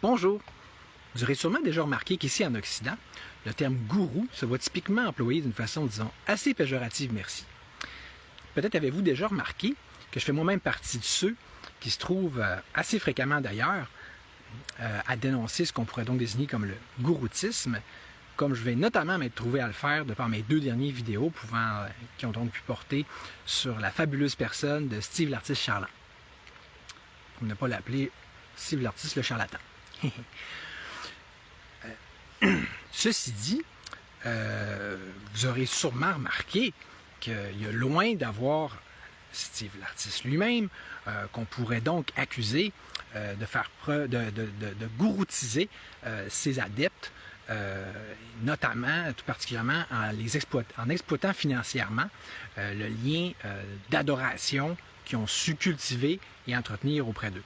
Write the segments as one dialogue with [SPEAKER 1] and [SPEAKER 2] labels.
[SPEAKER 1] Bonjour! Vous aurez sûrement déjà remarqué qu'ici en Occident, le terme gourou se voit typiquement employé d'une façon, disons, assez péjorative, merci. Peut-être avez-vous déjà remarqué que je fais moi-même partie de ceux qui se trouvent assez fréquemment d'ailleurs à dénoncer ce qu'on pourrait donc désigner comme le gouroutisme, comme je vais notamment m'être trouvé à le faire de par mes 2 dernières vidéos qui ont donc pu porter sur la fabuleuse personne de Steve l'artiste charlatan. Pour ne pas l'appeler Steve l'artiste le charlatan. Ceci dit, vous aurez sûrement remarqué qu'il y a loin d'avoir Steve l'artiste lui-même, qu'on pourrait donc accuser de faire preuve, de gouroutiser ses adeptes, notamment, tout particulièrement en exploitant financièrement le lien d'adoration qu'ils ont su cultiver et entretenir auprès d'eux.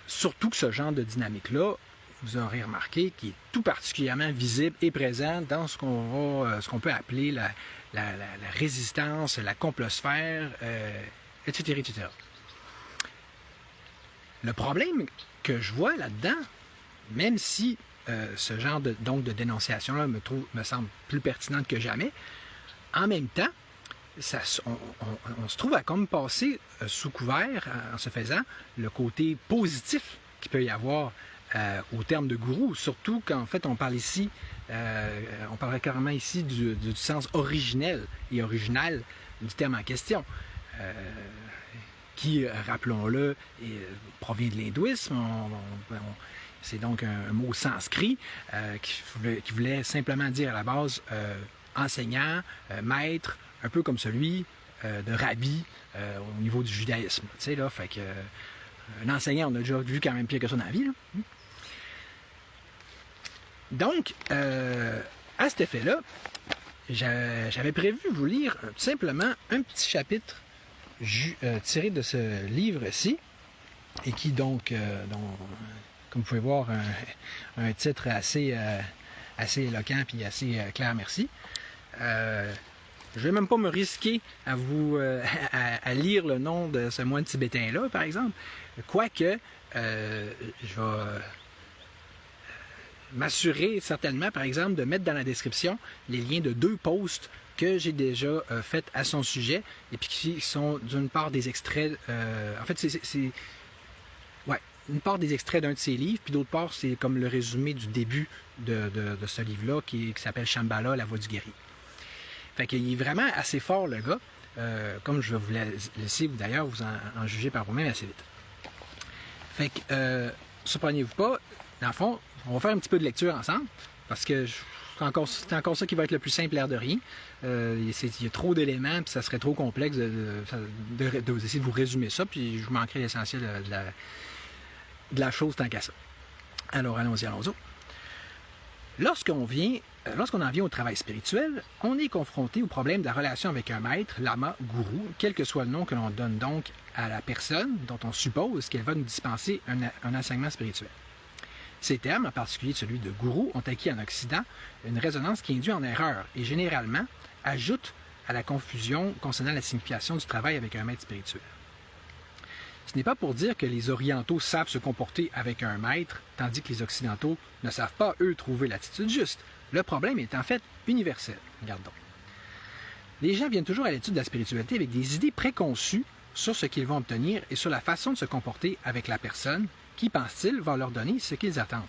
[SPEAKER 1] Surtout que ce genre de dynamique-là, vous aurez remarqué, qui est tout particulièrement visible et présent dans ce qu'on peut appeler la résistance, la complosphère, etc., etc. Le problème que je vois là-dedans, même si ce genre de dénonciation-là me semble plus pertinente que jamais, en même temps, on se trouve à comme passer sous couvert, en se faisant, le côté positif qu'il peut y avoir au terme de gourou, surtout qu'en fait on parle ici, on parlerait carrément ici du sens originel et original du terme en question, qui, rappelons-le, provient de l'hindouisme. C'est donc un mot sanskrit qui voulait simplement dire à la base enseignant, maître, un peu comme celui de rabbi au niveau du judaïsme. Tu sais, là, fait que un enseignant, on a déjà vu quand même pire que ça dans la vie, là. Donc, à cet effet-là, j'avais prévu vous lire tout simplement un petit chapitre tiré de ce livre-ci, et qui donc, comme vous pouvez voir, un titre assez éloquent et assez clair, merci. Je ne vais même pas me risquer à lire le nom de ce moine tibétain-là, par exemple, quoique je vais m'assurer certainement, par exemple, de mettre dans la description les liens de 2 posts que j'ai déjà fait à son sujet, et puis qui sont d'une part des extraits, en fait c'est une part des extraits d'un de ses livres, puis d'autre part c'est comme le résumé du début de ce livre-là qui s'appelle Shambhala, la voie du guerrier. Fait qu'il est vraiment assez fort, le gars, comme je vais vous laisser d'ailleurs vous en juger par vous-même assez vite. Fait que, surprenez-vous pas, dans le fond, on va faire un petit peu de lecture ensemble, parce que c'est encore ça qui va être le plus simple, l'air de rien. Il y a trop d'éléments, puis ça serait trop complexe d'essayer de vous résumer ça, puis je manquerai l'essentiel de la chose tant qu'à ça. Alors, allons-y. Lorsqu'on en vient au travail spirituel, on est confronté au problème de la relation avec un maître, lama, gourou, quel que soit le nom que l'on donne donc à la personne dont on suppose qu'elle va nous dispenser un enseignement spirituel. Ces termes, en particulier celui de gourou, ont acquis en Occident une résonance qui induit en erreur et généralement ajoute à la confusion concernant la signification du travail avec un maître spirituel. Ce n'est pas pour dire que les Orientaux savent se comporter avec un maître, tandis que les Occidentaux ne savent pas, eux, trouver l'attitude juste. Le problème est en fait universel. Regardons. Les gens viennent toujours à l'étude de la spiritualité avec des idées préconçues sur ce qu'ils vont obtenir et sur la façon de se comporter avec la personne qui, pensent-ils, va leur donner ce qu'ils attendent.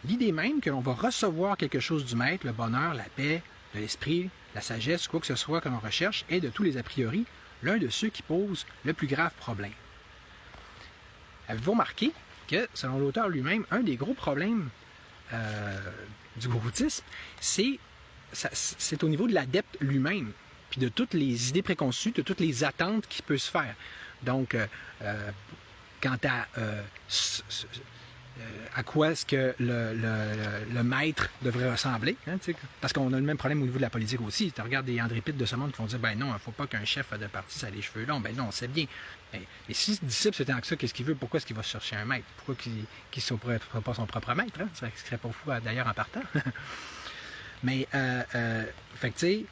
[SPEAKER 1] L'idée même que l'on va recevoir quelque chose du maître, le bonheur, la paix, de l'esprit, la sagesse, quoi que ce soit que l'on recherche, est de tous les a priori l'un de ceux qui posent le plus grave problème. Avez-vous remarqué que, selon l'auteur lui-même, un des gros problèmes du gouroutisme, c'est au niveau de l'adepte lui-même, puis de toutes les idées préconçues, de toutes les attentes qui peuvent se faire. Donc, quant à quoi est-ce que le maître devrait ressembler, hein, parce qu'on a le même problème au niveau de la politique aussi. Tu regardes des André Pitt de ce monde qui vont dire, ben non, il ne faut pas qu'un chef de parti ça ait les cheveux longs. Ben non, c'est bien. Et si ce disciple c'était en ça, qu'est-ce qu'il veut? Pourquoi est-ce qu'il va chercher un maître? Pourquoi qu'il ne soit pas son propre maître? Hein? Ça ne serait pas fou d'ailleurs en partant. Mais, fait que tu sais,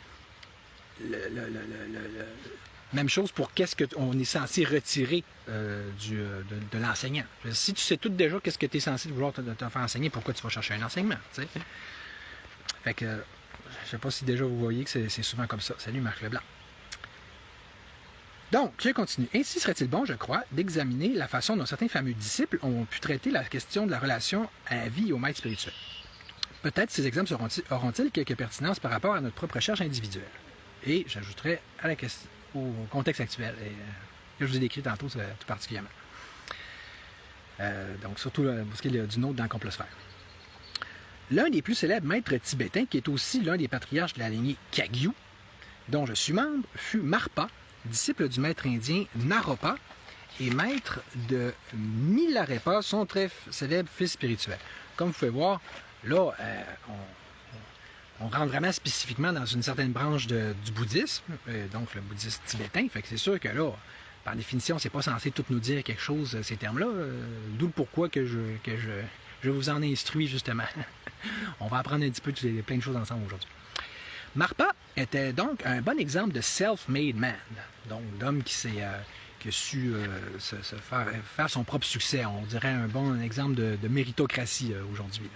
[SPEAKER 1] Même chose pour qu'est-ce qu'on est censé retirer de l'enseignant. Si tu sais tout déjà qu'est-ce que tu es censé vouloir te faire enseigner, pourquoi tu vas chercher un enseignement? T'sais? Fait que, je ne sais pas si déjà vous voyez que c'est souvent comme ça. Salut Marc Leblanc. Donc, je continue. Ainsi serait-il bon, je crois, d'examiner la façon dont certains fameux disciples ont pu traiter la question de la relation à la vie et au maître spirituel. Peut-être ces exemples auront-ils quelques pertinences par rapport à notre propre recherche individuelle. Et j'ajouterai à la question, au contexte actuel, et, que je vous ai décrit tantôt tout particulièrement. Donc, surtout pour ce qui est du nôtre dans la complosphère. L'un des plus célèbres maîtres tibétains, qui est aussi l'un des patriarches de la lignée Kagyu, dont je suis membre, fut Marpa, disciple du maître indien Naropa et maître de Milarepa, son très célèbre fils spirituel. Comme vous pouvez voir, là, on rentre vraiment spécifiquement dans une certaine branche du bouddhisme, donc le bouddhisme tibétain. Fait que c'est sûr que là, par définition, c'est pas censé tout nous dire quelque chose, ces termes-là. D'où le pourquoi que je vous en instruis, justement. On va apprendre un petit peu plein de choses ensemble aujourd'hui. Marpa était donc un bon exemple de self-made man, donc d'homme qui a su se faire son propre succès. On dirait un bon exemple de méritocratie aujourd'hui.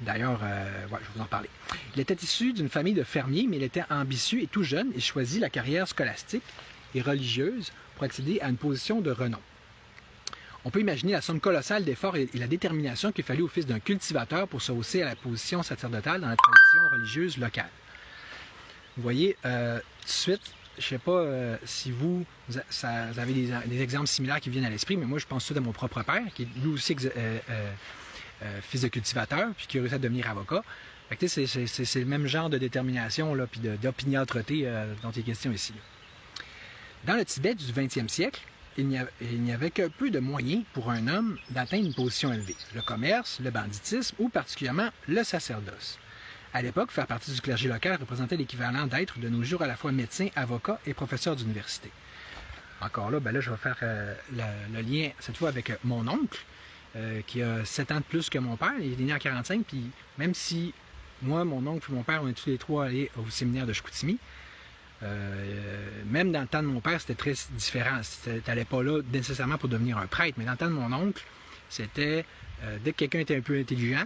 [SPEAKER 1] D'ailleurs, je vais vous en parler. Il était issu d'une famille de fermiers, mais il était ambitieux et tout jeune. Il choisit la carrière scolastique et religieuse pour accéder à une position de renom. On peut imaginer la somme colossale d'efforts et la détermination qu'il fallut au fils d'un cultivateur pour se hausser à la position sacerdotale dans la tradition religieuse locale. Vous voyez, tout de suite, je ne sais pas si vous avez des exemples similaires qui viennent à l'esprit, mais moi, je pense tout à mon propre père, qui est lui aussi fils de cultivateur, puis qui a réussi à devenir avocat. C'est le même genre de détermination, là, puis d'opiniâtreté dont il est question ici. Dans le Tibet du 20e siècle, il n'y avait que peu de moyens pour un homme d'atteindre une position élevée. Le commerce, le banditisme ou particulièrement le sacerdoce. À l'époque, faire partie du clergé local représentait l'équivalent d'être de nos jours à la fois médecin, avocat et professeur d'université. Encore là, je vais faire le lien cette fois avec mon oncle, qui a 7 ans de plus que mon père. Il est né en 1945, puis même si moi, mon oncle et mon père, on est tous les trois allés au séminaire de Chicoutimi, même dans le temps de mon père, c'était très différent. Tu n'allais pas là nécessairement pour devenir un prêtre, mais dans le temps de mon oncle, c'était, dès que quelqu'un était un peu intelligent,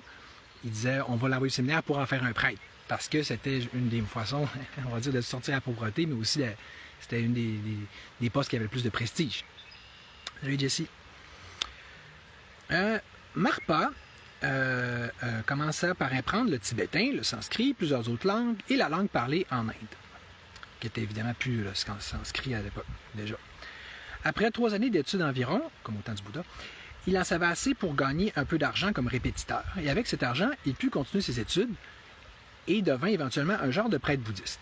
[SPEAKER 1] il disait, on va l'envoyer au séminaire pour en faire un prêtre. Parce que c'était une des façons, on va dire, de sortir à la pauvreté, mais aussi c'était une des postes qui avait le plus de prestige. Salut Jesse. Marpa commença par apprendre le tibétain, le sanskrit, plusieurs autres langues et la langue parlée en Inde, qui était évidemment plus le sanskrit à l'époque déjà. Après 3 années d'études environ, comme au temps du Bouddha, il en savait assez pour gagner un peu d'argent comme répétiteur. Et avec cet argent, il put continuer ses études et devint éventuellement un genre de prêtre bouddhiste.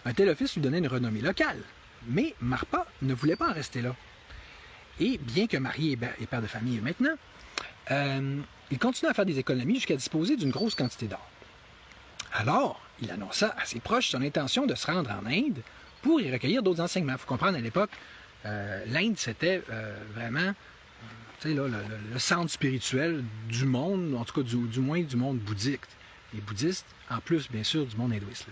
[SPEAKER 1] Un tel office lui donnait une renommée locale, mais Marpa ne voulait pas en rester là. Et bien que marié et père de famille maintenant, il continua à faire des économies jusqu'à disposer d'une grosse quantité d'or. Alors, il annonça à ses proches son intention de se rendre en Inde pour y recueillir d'autres enseignements. Il faut comprendre, à l'époque, l'Inde, c'était vraiment le centre spirituel du monde, en tout cas du moins du monde bouddhique. Les bouddhistes, en plus, bien sûr, du monde hindouiste.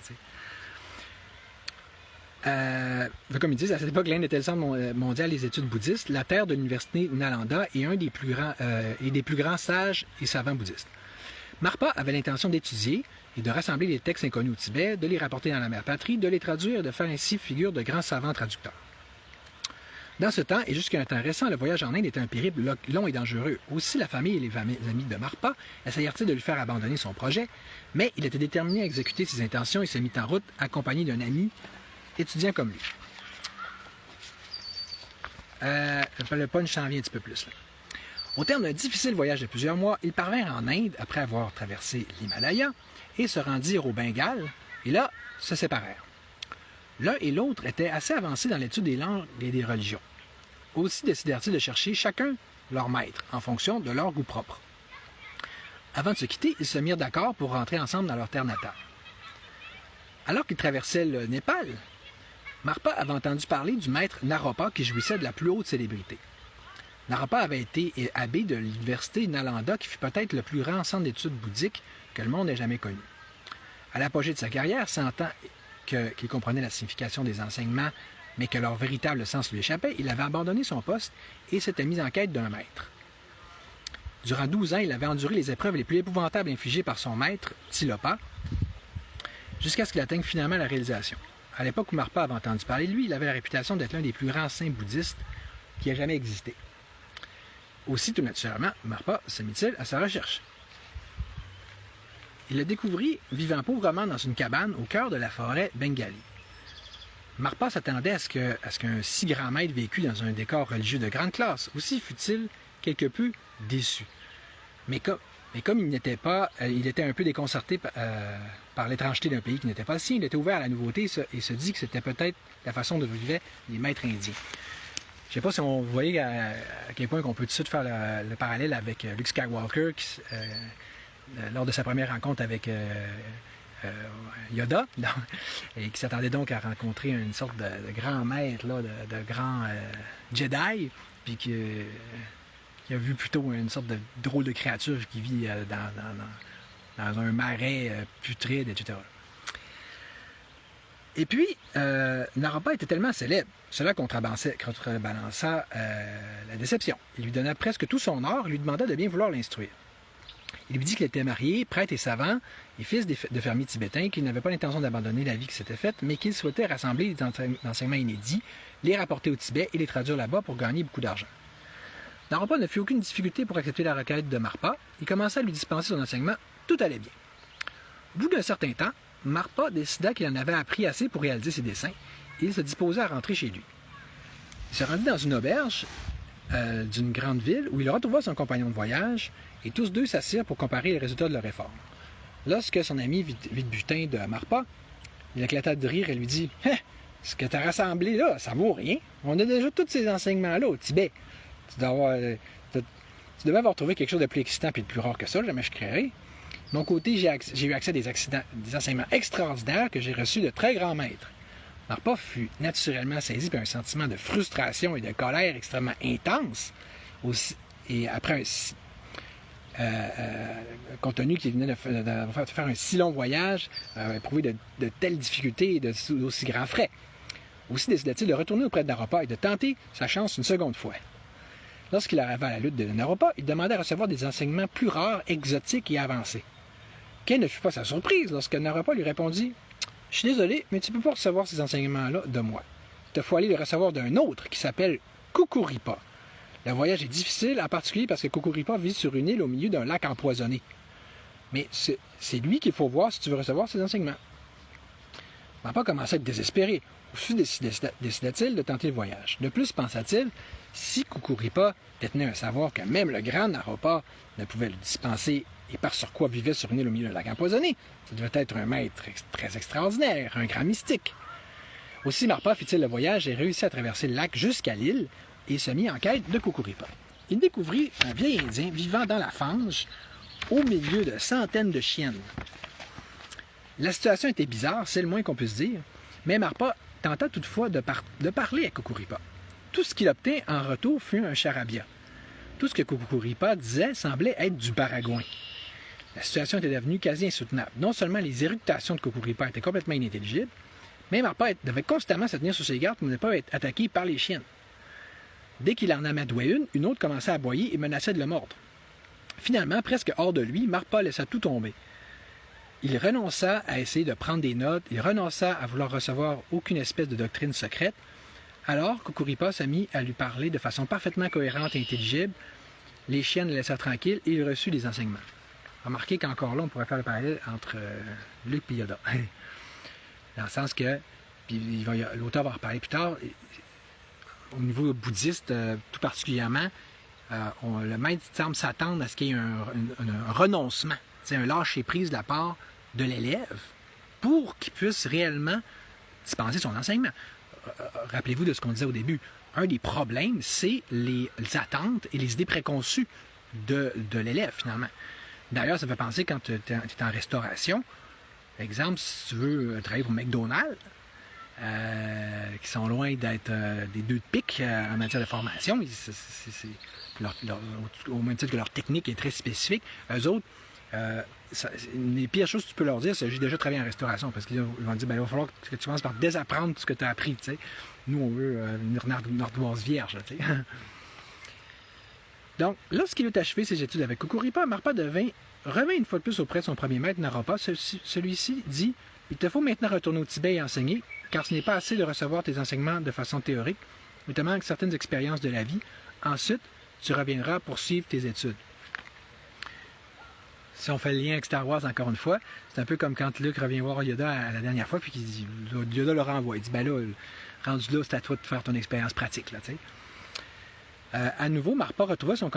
[SPEAKER 1] Comme ils disent, à cette époque, l'Inde était le centre mondial des études bouddhistes, la terre de l'université Nalanda et un des plus grands sages et savants bouddhistes. Marpa avait l'intention d'étudier et de rassembler les textes inconnus au Tibet, de les rapporter dans la mère patrie, de les traduire et de faire ainsi figure de grands savants traducteurs. Dans ce temps, et jusqu'à un temps récent, le voyage en Inde était un périple long et dangereux. Aussi, la famille et les amis de Marpa essayèrent-ils de lui faire abandonner son projet, mais il était déterminé à exécuter ses intentions et se mit en route, accompagné d'un ami étudiant comme lui. Le punch s'en vient un petit peu plus. Là. Au terme d'un difficile voyage de plusieurs mois, ils parvinrent en Inde après avoir traversé l'Himalaya et se rendirent au Bengale, et là, se séparèrent. L'un et l'autre étaient assez avancés dans l'étude des langues et des religions. Aussi décidèrent-ils de chercher chacun leur maître, en fonction de leur goût propre. Avant de se quitter, ils se mirent d'accord pour rentrer ensemble dans leur terre natale. Alors qu'ils traversaient le Népal, Marpa avait entendu parler du maître Naropa qui jouissait de la plus haute célébrité. Naropa avait été abbé de l'université Nalanda qui fut peut-être le plus grand centre d'études bouddhiques que le monde ait jamais connu. À l'apogée de sa carrière, sentant qu'il comprenait la signification des enseignements mais que leur véritable sens lui échappait, il avait abandonné son poste et s'était mis en quête d'un maître. Durant 12 ans, il avait enduré les épreuves les plus épouvantables infligées par son maître, Tilopa, jusqu'à ce qu'il atteigne finalement la réalisation. À l'époque où Marpa avait entendu parler de lui, il avait la réputation d'être l'un des plus grands saints bouddhistes qui ait jamais existé. Aussi, tout naturellement, Marpa se mit-il à sa recherche. Il le découvrit vivant pauvrement dans une cabane au cœur de la forêt bengali. Marpa s'attendait à ce qu'un si grand maître vécût dans un décor religieux de grande classe. Aussi fut-il quelque peu déçu. Mais comme il n'était pas, il était un peu déconcerté par l'étrangeté d'un pays qui n'était pas le sien, il était ouvert à la nouveauté et se dit que c'était peut-être la façon dont vivaient les maîtres indiens. Je ne sais pas si on voyait à quel point on peut tout de suite faire le parallèle avec Luke Skywalker lors de sa première rencontre avec Yoda, et qui s'attendait donc à rencontrer une sorte de grand maître, là, de grand Jedi, puis qui a vu plutôt une sorte de drôle de créature qui vit dans un marais putride, etc. Et puis, Naropa était tellement célèbre, cela contrebalança la déception. Il lui donna presque tout son or et lui demanda de bien vouloir l'instruire. Il lui dit qu'il était marié, prêtre et savant, et fils de fermiers tibétains, qu'il n'avait pas l'intention d'abandonner la vie qui s'était faite, mais qu'il souhaitait rassembler des enseignements inédits, les rapporter au Tibet et les traduire là-bas pour gagner beaucoup d'argent. Naropa ne fit aucune difficulté pour accepter la requête de Marpa. Il commença à lui dispenser son enseignement. Tout allait bien. Au bout d'un certain temps, Marpa décida qu'il en avait appris assez pour réaliser ses desseins et il se disposait à rentrer chez lui. Il se rendit dans une auberge d'une grande ville où il retrouva son compagnon de voyage et tous deux s'assirent pour comparer les résultats de leur effort. Lorsque son ami vit le butin de Marpa, il éclata de rire et lui dit « Hein, ce que tu as rassemblé là, ça vaut rien. On a déjà tous ces enseignements-là au Tibet. Tu devais avoir trouvé quelque chose de plus excitant et de plus rare que ça, jamais je créerais. De mon côté, j'ai eu accès à des enseignements extraordinaires que j'ai reçus de très grands maîtres. » Marpa fut naturellement saisi par un sentiment de frustration et de colère extrêmement intense. Et après compte tenu qu'il venait de faire un si long voyage, éprouver de telles difficultés et d'aussi grands frais. Aussi décida-t-il de retourner auprès de Naropa et de tenter sa chance une seconde fois. Lorsqu'il arriva à la lutte de Naropa, il demandait à recevoir des enseignements plus rares, exotiques et avancés. Quelle ne fut pas sa surprise lorsque Naropa lui répondit « Je suis désolé, mais tu ne peux pas recevoir ces enseignements-là de moi. Il te faut aller les recevoir d'un autre qui s'appelle Kukuripa. Le voyage est difficile, en particulier parce que Kukuripa vit sur une île au milieu d'un lac empoisonné. Mais c'est lui qu'il faut voir si tu veux recevoir ces enseignements. » Marpa commençait à être désespéré. Aussi décida-t-il de tenter le voyage. De plus, pensa-t-il, si Kukuripa détenait un savoir que même le grand Naropa ne pouvait le dispenser et par sur quoi vivait sur une île au milieu d'un lac empoisonné, ça devait être un maître très extraordinaire, un grand mystique. Aussi, Marpa fit-il le voyage et réussit à traverser le lac jusqu'à l'île et se mit en quête de Kukuripa. Il découvrit un vieil Indien vivant dans la fange au milieu de centaines de chiennes. La situation était bizarre, c'est le moins qu'on puisse dire, mais Marpa tenta toutefois de parler à Kukuripa. Tout ce qu'il obtint en retour fut un charabia. Tout ce que Kukuripa disait semblait être du baragouin. La situation était devenue quasi insoutenable. Non seulement les éructations de Kukuripa étaient complètement inintelligibles, mais Marpa devait constamment se tenir sur ses gardes pour ne pas être attaqué par les chiennes. Dès qu'il en amadouait une autre commençait à aboyer et menaçait de le mordre. Finalement, presque hors de lui, Marpa laissa tout tomber. Il renonça à essayer de prendre des notes, il renonça à vouloir recevoir aucune espèce de doctrine secrète. Alors, Kukuripa s'est mis à lui parler de façon parfaitement cohérente et intelligible. Les chiennes le laissèrent tranquille et il reçut des enseignements. Remarquez qu'encore là, on pourrait faire le parallèle entre Luke et Yoda. Dans le sens que, puis l'auteur va en reparler plus tard, au niveau bouddhiste, tout particulièrement, le maître semble s'attendre à ce qu'il y ait un renoncement, un lâcher-prise de la part de l'élève pour qu'il puisse réellement dispenser son enseignement. Rappelez-vous de ce qu'on disait au début. Un des problèmes, c'est les attentes et les idées préconçues de l'élève, finalement. D'ailleurs, ça fait penser quand tu es en restauration. Exemple, si tu veux travailler pour McDonald's, qui sont loin d'être des deux de pique en matière de formation, au même titre que leur technique est très spécifique, eux autres, Les pires choses que tu peux leur dire, c'est j'ai déjà travaillé en restauration, parce qu'ils vont dire, ben, il va falloir que tu commences par désapprendre tout ce que tu as appris. T'sais. Nous, on veut une ardoise vierge. T'sais. Donc, lorsqu'il eut achevé ses études avec Kukuripa, Marpa revint une fois de plus auprès de son premier maître, Naropa. Celui-ci dit « Il te faut maintenant retourner au Tibet et enseigner, car ce n'est pas assez de recevoir tes enseignements de façon théorique, mais te manquent certaines expériences de la vie. Ensuite, tu reviendras poursuivre tes études. » Si on fait le lien avec Star Wars encore une fois, c'est un peu comme quand Luke revient voir Yoda à la dernière fois, puis Yoda le renvoie. Il dit « Ben là, rendu là, c'est à toi de faire ton expérience pratique. » là, tu sais. À nouveau, Marpa retrouva son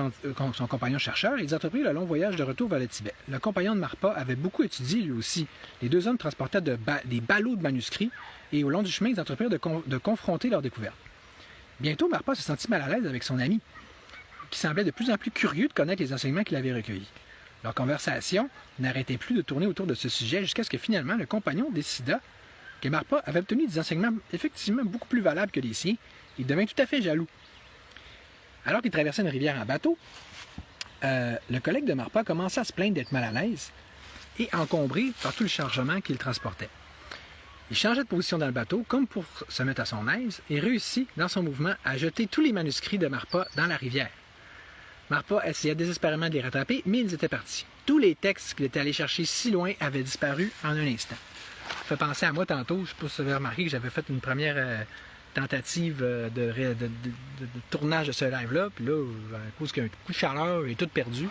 [SPEAKER 1] compagnon chercheur et ils entreprirent le long voyage de retour vers le Tibet. Le compagnon de Marpa avait beaucoup étudié lui aussi. Les deux hommes transportaient des ballots de manuscrits et au long du chemin, ils entreprirent de confronter leurs découvertes. Bientôt, Marpa se sentit mal à l'aise avec son ami, qui semblait de plus en plus curieux de connaître les enseignements qu'il avait recueillis. Leur conversation n'arrêtait plus de tourner autour de ce sujet jusqu'à ce que finalement le compagnon décida que Marpa avait obtenu des enseignements effectivement beaucoup plus valables que les siens. Il devint tout à fait jaloux. Alors qu'il traversait une rivière en bateau, le collègue de Marpa commença à se plaindre d'être mal à l'aise et encombré par tout le chargement qu'il transportait. Il changea de position dans le bateau comme pour se mettre à son aise et réussit, dans son mouvement, à jeter tous les manuscrits de Marpa dans la rivière. Marpa essaya désespérément de les rattraper, mais ils étaient partis. Tous les textes qu'il était allé chercher si loin avaient disparu en un instant. Ça fait penser à moi tantôt, je ne sais pas si vous avez remarqué que j'avais fait une première tentative de tournage de ce live-là, puis là, à cause qu'il y a un coup de chaleur, il est tout perdu.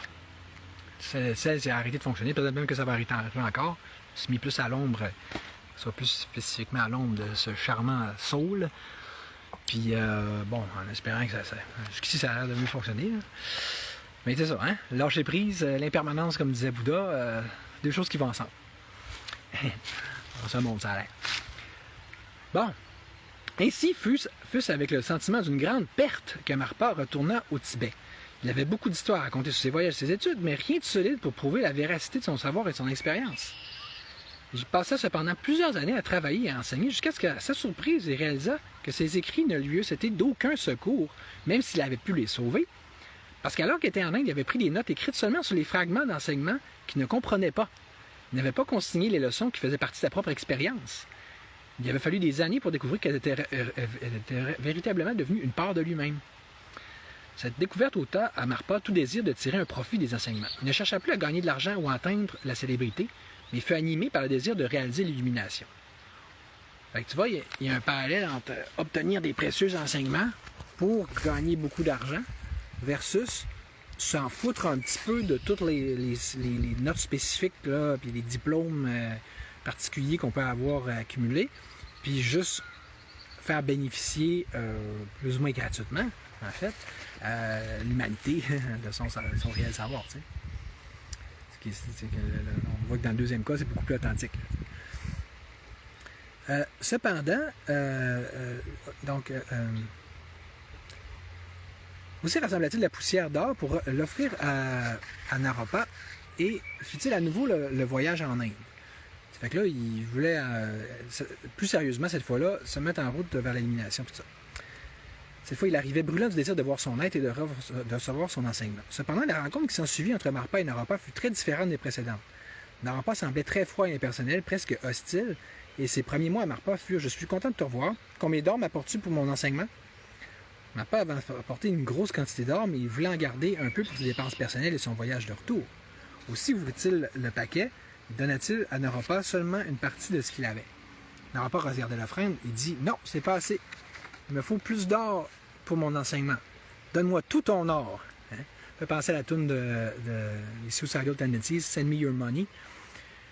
[SPEAKER 1] Celle a arrêté de fonctionner, peut-être même que ça va arrêter encore. Je me suis mis plus à l'ombre, soit plus spécifiquement à l'ombre de ce charmant saule. Puis, bon, en espérant que jusqu'ici, ça a l'air de mieux fonctionner. Là. Mais c'est ça, hein? Lâcher prise, l'impermanence, comme disait Bouddha, deux choses qui vont ensemble. Ça monte, ça a l'air. Bon. Ainsi fut-ce avec le sentiment d'une grande perte que Marpa retourna au Tibet. Il avait beaucoup d'histoires à raconter sur ses voyages et ses études, mais rien de solide pour prouver la véracité de son savoir et de son expérience. Il passa cependant plusieurs années à travailler et à enseigner jusqu'à ce qu'à sa surprise, il réalisa que ses écrits ne lui eussent été d'aucun secours, même s'il avait pu les sauver, parce qu'alors qu'il était en Inde, il avait pris des notes écrites seulement sur les fragments d'enseignement qu'il ne comprenait pas. Il n'avait pas consigné les leçons qui faisaient partie de sa propre expérience. Il avait fallu des années pour découvrir qu'elle était véritablement devenue une part de lui-même. Cette découverte ôta à Marpa tout désir de tirer un profit des enseignements. Il ne chercha plus à gagner de l'argent ou à atteindre la célébrité, mais fut animé par le désir de réaliser l'illumination. Fait que tu vois, il y a un parallèle entre obtenir des précieux enseignements pour gagner beaucoup d'argent versus s'en foutre un petit peu de toutes les notes spécifiques, là, puis les diplômes particuliers qu'on peut avoir accumulés, puis juste faire bénéficier plus ou moins gratuitement, en fait, l'humanité de son réel savoir. Tu sais. On voit que dans le deuxième cas, c'est beaucoup plus authentique. Cependant, aussi rassembla-t-il la poussière d'or pour l'offrir à Naropa et fit-il à nouveau le voyage en Inde. Fait que là, il voulait, plus sérieusement cette fois-là, se mettre en route vers l'élimination. Tout ça. Cette fois, il arrivait brûlant du désir de voir son être et de recevoir son enseignement. Cependant, la rencontre qui s'ensuivit entre Marpa et Naropa fut très différente des précédentes. Naropa semblait très froid et impersonnel, presque hostile, et ses premiers mots à Marpa furent « Je suis content de te revoir. Combien d'or m'apportes-tu pour mon enseignement? » Marpa avait apporté une grosse quantité d'or, mais il voulait en garder un peu pour ses dépenses personnelles et son voyage de retour. Aussi ouvrit-il le paquet, donna-t-il à Naropa seulement une partie de ce qu'il avait. Naropa regardait l'offrande et dit « Non, c'est pas assez. Il me faut plus d'or pour mon enseignement. Donne-moi tout ton or. Hein? » Ça fait penser à la toune de les Suicidal Tendencies, « Send me your money ».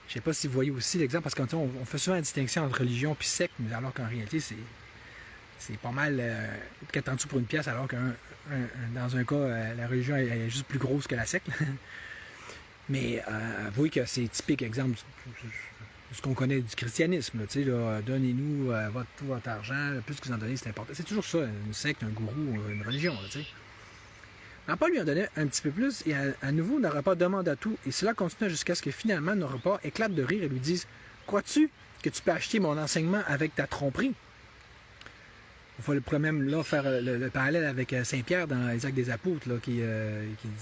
[SPEAKER 1] Je ne sais pas si vous voyez aussi l'exemple, parce qu'on fait souvent la distinction entre religion et secte, mais alors qu'en réalité, c'est pas mal 4 en dessous pour une pièce, alors que dans un cas, la religion est juste plus grosse que la secte. Mais avouez que c'est typique exemple de ce qu'on connaît du christianisme. Là, donnez-nous tout votre argent, plus que vous en donnez, c'est important. C'est toujours ça, une secte, un gourou, une religion. Marpa lui en donnait un petit peu plus et à nouveau Naropa demanda tout et cela continua jusqu'à ce que finalement Naropa éclate de rire et lui dise « Crois-tu que tu peux acheter mon enseignement avec ta tromperie? » Il pourrait même là faire le parallèle avec Saint-Pierre dans les Actes des Apôtres là, qui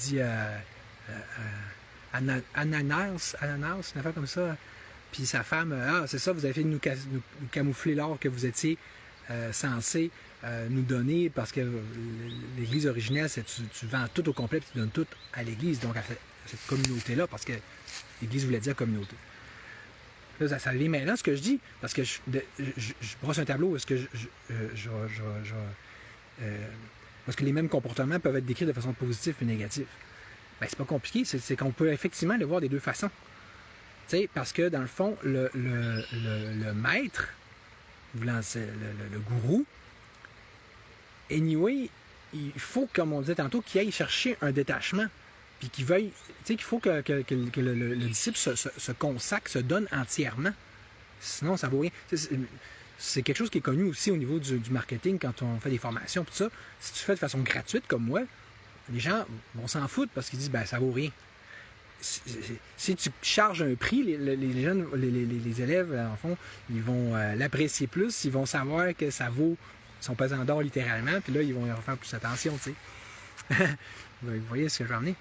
[SPEAKER 1] dit à Ananas, une affaire comme ça. Puis sa femme, c'est ça, vous avez fait nous camoufler l'or que vous étiez censé nous donner, parce que l'Église originelle, c'est tu vends tout au complet, puis tu donnes tout à l'Église, donc à cette communauté-là, parce que l'Église voulait dire communauté. Là, ça devient maintenant ce que je dis, parce que je brosse un tableau, parce que parce que les mêmes comportements peuvent être décrits de façon positive et négative. Ben, c'est pas compliqué, c'est qu'on peut effectivement le voir des deux façons. T'sais, parce que dans le fond, le maître, le gourou, anyway, il faut, comme on disait tantôt, qu'il aille chercher un détachement. Puis qu'il veuille. Tu sais, qu'il faut que le disciple se consacre, se donne entièrement. Sinon, ça vaut rien. C'est quelque chose qui est connu aussi au niveau du marketing quand on fait des formations. Tout ça, si tu fais de façon gratuite comme moi, les gens vont s'en foutre parce qu'ils disent ben ça vaut rien. Si tu charges un prix, les jeunes, les élèves, en fond, ils vont l'apprécier plus, ils vont savoir que ça vaut son pesant d'or littéralement, puis là, ils vont y faire plus attention, tu sais. Vous voyez ce que je veux emmener?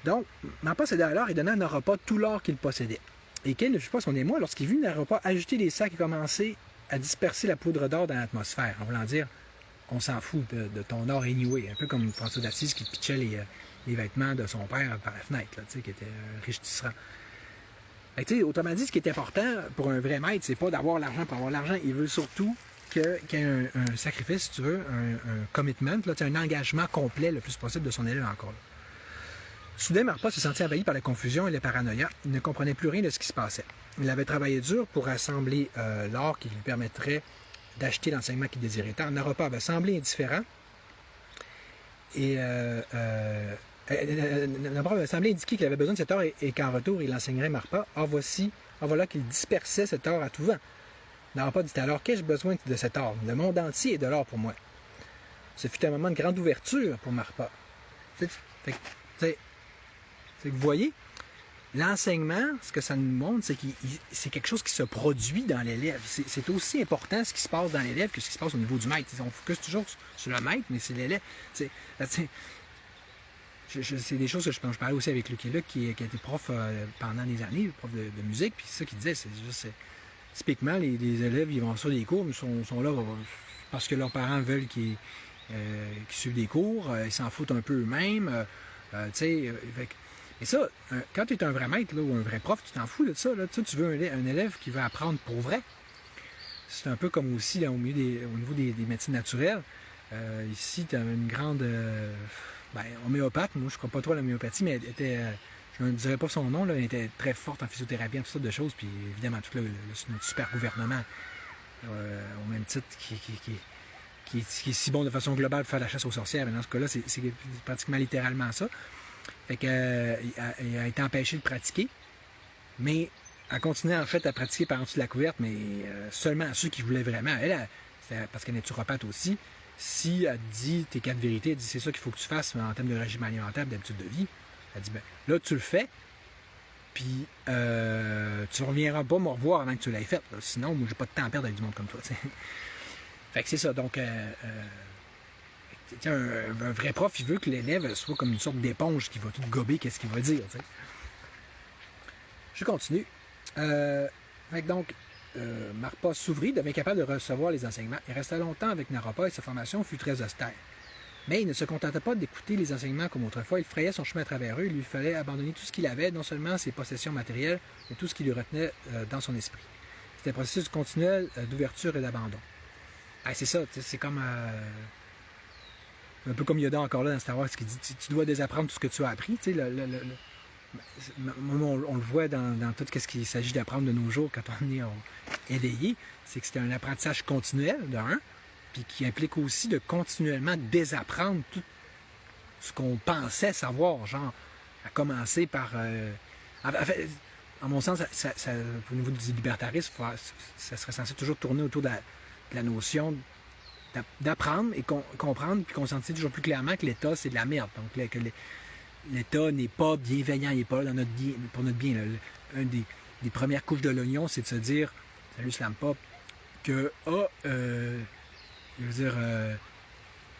[SPEAKER 1] Donc, Marpa céda alors et donna à Naropa tout l'or qu'il possédait. Et Caïn ne fut pas son émoi lorsqu'il vit Naropa agiter les sacs et commencer à disperser la poudre d'or dans l'atmosphère. En voulant dire, on s'en fout de ton or anyway. Un peu comme François d'Assise qui pitchait les vêtements de son père par la fenêtre, là, qui était un riche tisserand. Autrement dit, ce qui est important pour un vrai maître, c'est pas d'avoir l'argent pour avoir l'argent. Il veut surtout qu'il y ait un sacrifice, si tu veux, un commitment, là, un engagement complet le plus possible de son élève encore. Là. Soudain, Marpa se sentit envahi par la confusion et la paranoïa. Il ne comprenait plus rien de ce qui se passait. Il avait travaillé dur pour assembler l'or qui lui permettrait d'acheter l'enseignement qu'il désirait tant. Naropa avait semblé indifférent et Naropa avait semblé indiquer qu'il avait besoin de cet or et qu'en retour, il enseignerait Marpa. Or voilà qu'il dispersait cet or à tout vent. Naropa dit alors, qu'ai-je besoin de cet or? Le monde entier est de l'or pour moi. Ce fut un moment de grande ouverture pour Marpa. Vous voyez, l'enseignement, ce que ça nous montre, c'est que c'est quelque chose qui se produit dans l'élève. C'est aussi important ce qui se passe dans l'élève que ce qui se passe au niveau du maître. On focus toujours sur le maître, mais c'est l'élève. C'est des choses que je parlais aussi avec Luc Luc, qui a été prof pendant des années, prof de musique, puis c'est ça qu'il disait, c'est juste... Typiquement, les élèves, ils vont sur des cours, mais sont là parce que leurs parents veulent qu'ils suivent des cours, ils s'en foutent un peu eux-mêmes, et ça, quand tu es un vrai maître là, ou un vrai prof, tu t'en fous de ça. Là. Tu veux un élève qui va apprendre pour vrai. C'est un peu comme aussi là, au niveau des médecines naturelles. Ici, tu as une grande homéopathe. Moi, je ne crois pas trop à l'homéopathie, mais elle était, je ne dirais pas son nom, là, elle était très forte en physiothérapie, en toutes sortes de choses. Puis évidemment, tout notre super gouvernement, au même titre, qui est si bon de façon globale pour faire la chasse aux sorcières. Mais dans ce cas-là, c'est pratiquement littéralement ça. Fait qu'elle a été empêchée de pratiquer, mais elle continuait en fait à pratiquer par en dessous de la couverte, mais seulement à ceux qui voulaient vraiment. Elle parce qu'elle est naturopathe aussi, si elle dit tes 4 vérités, elle dit c'est ça qu'il faut que tu fasses en termes de régime alimentaire, d'habitude de vie, elle dit ben là tu le fais, puis tu ne reviendras pas me revoir avant que tu l'aies fait. Là. Sinon, moi j'ai pas de temps à perdre avec du monde comme toi. T'sais. Fait que c'est ça, donc un vrai prof, il veut que l'élève soit comme une sorte d'éponge qui va tout gober, qu'est-ce qu'il va dire. T'sais. Je continue. Donc, Marpa s'ouvrit, devint capable de recevoir les enseignements. Il resta longtemps avec Naropa et sa formation fut très austère. Mais il ne se contentait pas d'écouter les enseignements comme autrefois. Il frayait son chemin à travers eux. Il lui fallait abandonner tout ce qu'il avait, non seulement ses possessions matérielles, mais tout ce qui lui retenait dans son esprit. C'était un processus continuel d'ouverture et d'abandon. C'est ça, c'est comme... un peu comme Yoda encore là dans Star Wars qui dit tu dois désapprendre tout ce que tu as appris. On le voit dans tout ce qu'il s'agit d'apprendre de nos jours quand on est éveillé, c'est que c'est un apprentissage continuel, de un, puis qui implique aussi de continuellement désapprendre tout ce qu'on pensait savoir, genre, à commencer par... en mon sens, au niveau du libertarisme, ça serait censé toujours tourner autour de la notion d'apprendre et comprendre puis consentir toujours plus clairement que l'État, c'est de la merde. Donc, que l'État n'est pas bienveillant, il n'est pas là pour notre bien. Là. Un des premières couches de l'oignon, c'est de se dire, salut Slam Pop, que,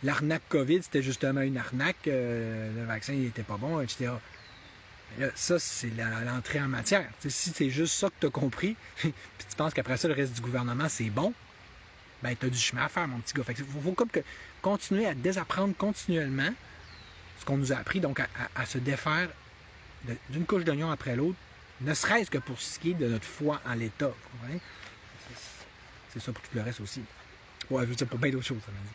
[SPEAKER 1] l'arnaque COVID, c'était justement une arnaque, le vaccin, il n'était pas bon, etc. Mais là, ça, c'est l'entrée en matière. T'sais, si c'est juste ça que tu as compris, puis tu penses qu'après ça, le reste du gouvernement, c'est bon, ben tu as du chemin à faire, mon petit gars. Fait que faut comme que continuer à désapprendre continuellement ce qu'on nous a appris, donc à se défaire d'une couche d'oignon après l'autre, ne serait-ce que pour ce qui est de notre foi en l'État. Vous comprenez? C'est ça pour tout le reste aussi. Ouais, je veux dire pour bien d'autres choses, ça m'a dit.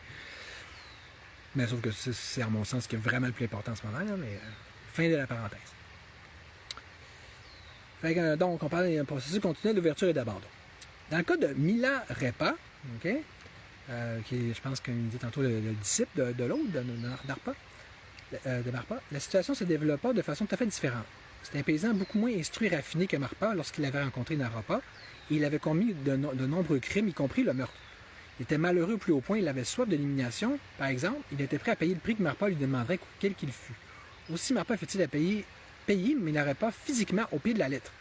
[SPEAKER 1] Mais sauf que c'est à mon sens ce qui est vraiment le plus important en ce moment, là, mais fin de la parenthèse. Fait que, donc, on parle d'un processus continuel d'ouverture et d'abandon. Dans le cas de Milarepa, OK, qui est, je pense qu'il dit tantôt le disciple de l'autre, de Marpa, la situation se développa de façon tout à fait différente. C'était un paysan beaucoup moins instruit et raffiné que Marpa lorsqu'il avait rencontré Naropa, et il avait commis de nombreux crimes, y compris le meurtre. Il était malheureux au plus haut point, il avait soif de l'élimination, par exemple, il était prêt à payer le prix que Marpa lui demanderait, quel qu'il fût. Aussi, Marpa fut-il à payer, mais n'aurait pas physiquement au pied de la lettre.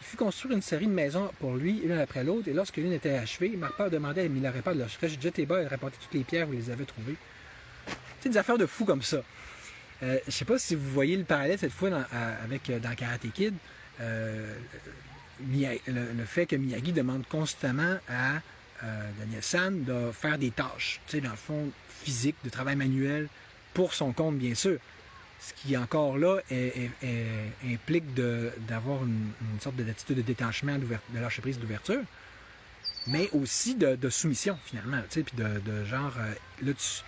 [SPEAKER 1] Il fit construire une série de maisons pour lui, l'une après l'autre, et lorsque l'une était achevée, Marpa demandait à Milarepa de leur jeter bas et de rapporter toutes les pierres où il les avait trouvées. C'est des affaires de fous comme ça. Je ne sais pas si vous voyez le parallèle cette fois dans Karate Kid, le fait que Miyagi demande constamment à Daniel San de faire des tâches, tu sais, dans le fond, physique, de travail manuel, pour son compte, bien sûr. Ce qui, encore là, implique d'avoir une sorte d'attitude de détachement, de lâcher prise d'ouverture, mais aussi de soumission, finalement, tu sais, puis de genre, là, tu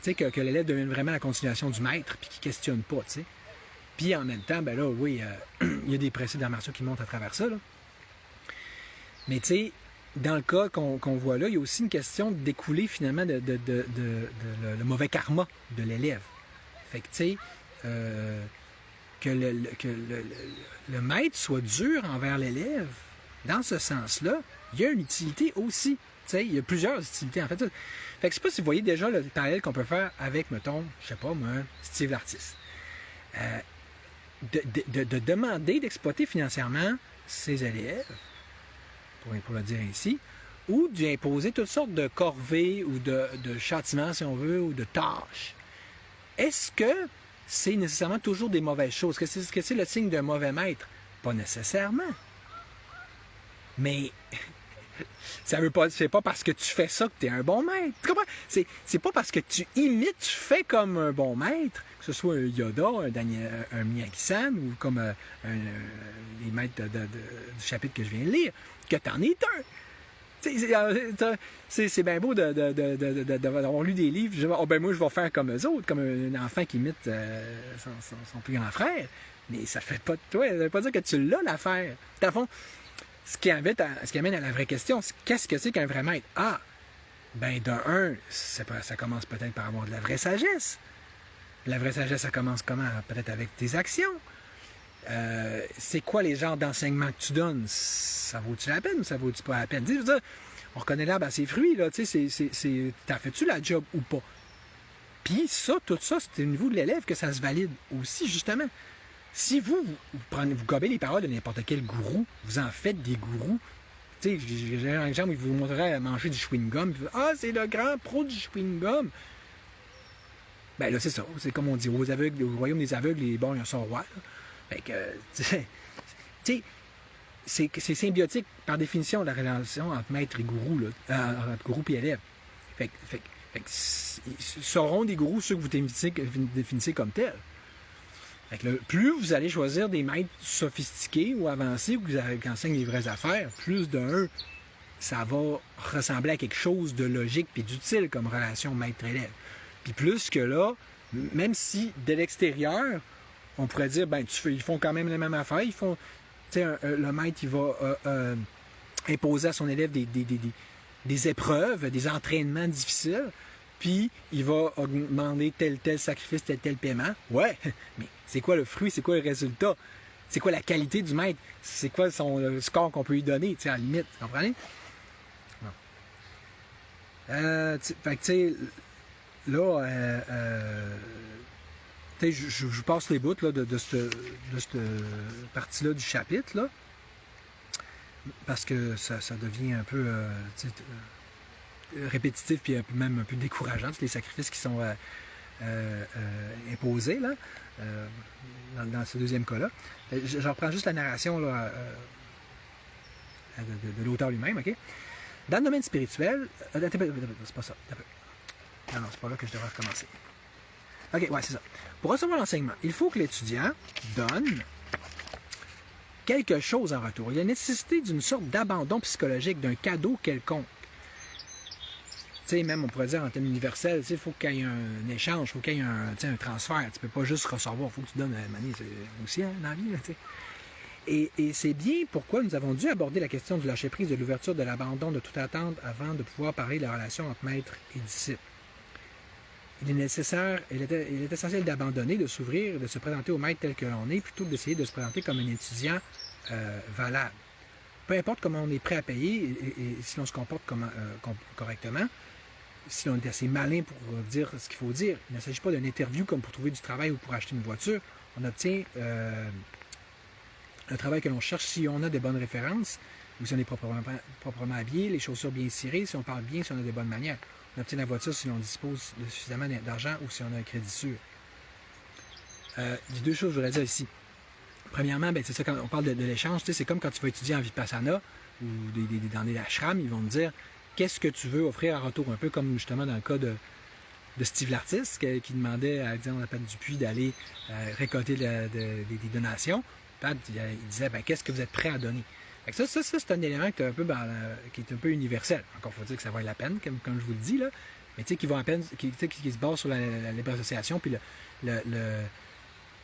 [SPEAKER 1] sais, que l'élève devienne vraiment la continuation du maître, puis qu'il ne questionne pas, tu sais. Puis en même temps, ben là, oui, il y a des précédents d'arts martiaux qui montent à travers ça, là. Mais tu sais, dans le cas qu'on voit là, il y a aussi une question d'écouler finalement le mauvais karma de l'élève. Fait que tu sais, que le maître soit dur envers l'élève, dans ce sens-là, il y a une utilité aussi. Tu sais, il y a plusieurs utilités en fait. Fait que je sais pas si vous voyez déjà le parallèle qu'on peut faire avec, mettons, je sais pas moi, Steve l'artiste. De demander d'exploiter financièrement ses élèves, pour le dire ainsi, ou d'y imposer toutes sortes de corvées ou de châtiments, si on veut, ou de tâches. Est-ce que c'est nécessairement toujours des mauvaises choses? Est-ce que c'est le signe d'un mauvais maître? Pas nécessairement. Mais ça veut pas, c'est pas parce que tu fais ça que tu es un bon maître. Tu comprends? C'est pas parce que tu imites, tu fais comme un bon maître, que ce soit un Yoda, un Miyagi-san, ou comme les maîtres du chapitre que je viens de lire, que tu en es un. C'est bien beau d'avoir lu des livres. Ben moi, je vais faire comme eux autres, comme un enfant qui imite son plus grand frère. Mais ça fait pas de toi. Ça veut pas dire que tu l'as l'affaire. Dans le fond, ce qui amène à la vraie question, c'est qu'est-ce que c'est qu'un vrai maître? Ah, ben ça commence peut-être par avoir de la vraie sagesse. La vraie sagesse, ça commence comment? Peut-être avec tes actions. C'est quoi les genres d'enseignements que tu donnes? Ça vaut-tu la peine ou ça vaut-tu pas la peine? Dis, on reconnaît l'arbre à ses fruits, là, tu sais, t'as fait-tu la job ou pas? Puis tout ça, c'est au niveau de l'élève que ça se valide aussi, justement. Si vous gobez les paroles de n'importe quel gourou, vous en faites des gourous. Tu sais, j'ai un exemple, il vous montrerait à manger du chewing-gum. Ah, c'est le grand pro du chewing-gum. Ben là, c'est ça. C'est comme on dit, au royaume des aveugles, les bons, ils sont rois. Fait que, tu sais, c'est symbiotique, par définition, la relation entre maître et gourou, là, entre gourou et élève. Fait que seront des gourous ceux que vous définissez comme tels. Fait que plus vous allez choisir des maîtres sophistiqués ou avancés ou qui enseignent les vraies affaires, plus ça va ressembler à quelque chose de logique et d'utile comme relation maître-élève. Puis plus que là, même si de l'extérieur, on pourrait dire, ben ils font quand même les mêmes affaires, ils font, tu sais, le maître, il va imposer à son élève des épreuves, des entraînements difficiles, puis il va demander tel sacrifice, tel paiement. Ouais, mais c'est quoi le fruit, c'est quoi le résultat? C'est quoi la qualité du maître? C'est quoi le score qu'on peut lui donner, tu sais, à la limite, vous comprenez? Fait que, tu sais, là, je passe les bouts là, de cette partie-là du chapitre, là, parce que ça devient un peu répétitif puis même un peu décourageant, les sacrifices qui sont imposée, là, dans ce deuxième cas-là. Je reprends juste la narration là, de l'auteur lui-même, OK? Dans le domaine spirituel... c'est pas ça. Non, c'est pas là que je devrais recommencer. OK, ouais, c'est ça. Pour recevoir l'enseignement, il faut que l'étudiant donne quelque chose en retour. Il y a nécessité d'une sorte d'abandon psychologique, d'un cadeau quelconque. Tu sais, même on pourrait dire en termes universels, il faut qu'il y ait un échange, il faut qu'il y ait un transfert. Tu peux pas juste recevoir, il faut que tu donnes à Mané, c'est aussi dans la vie, tu sais. Et c'est bien pourquoi nous avons dû aborder la question du lâcher-prise, de l'ouverture, de l'abandon, de toute attente avant de pouvoir parler de la relation entre maître et disciple. Il est nécessaire, il est essentiel d'abandonner, de s'ouvrir, de se présenter au maître tel que l'on est, plutôt que d'essayer de se présenter comme un étudiant valable. Peu importe comment on est prêt à payer et si on se comporte correctement, si on est assez malin pour dire ce qu'il faut dire, il ne s'agit pas d'une interview comme pour trouver du travail ou pour acheter une voiture. On obtient un travail que l'on cherche si on a des bonnes références, ou si on est proprement habillé, les chaussures bien cirées, si on parle bien, si on a des bonnes manières. On obtient la voiture si l'on dispose de suffisamment d'argent ou si on a un crédit sûr. Il y a deux choses que je voudrais dire ici. Premièrement, c'est ça, quand on parle de l'échange, c'est comme quand tu vas étudier en Vipassana ou dans des ashrams, ils vont te dire qu'est-ce que tu veux offrir en retour, un peu comme justement dans le cas de Steve l'artiste qui demandait à Alexandre Pat Dupuis d'aller récolter des donations. Pat, il disait qu'est-ce que vous êtes prêt à donner? Ça, c'est un élément qui est un peu universel. Encore il faut dire que ça vaut la peine, comme je vous le dis, là. Mais tu sais, qui se base sur la libre association, puis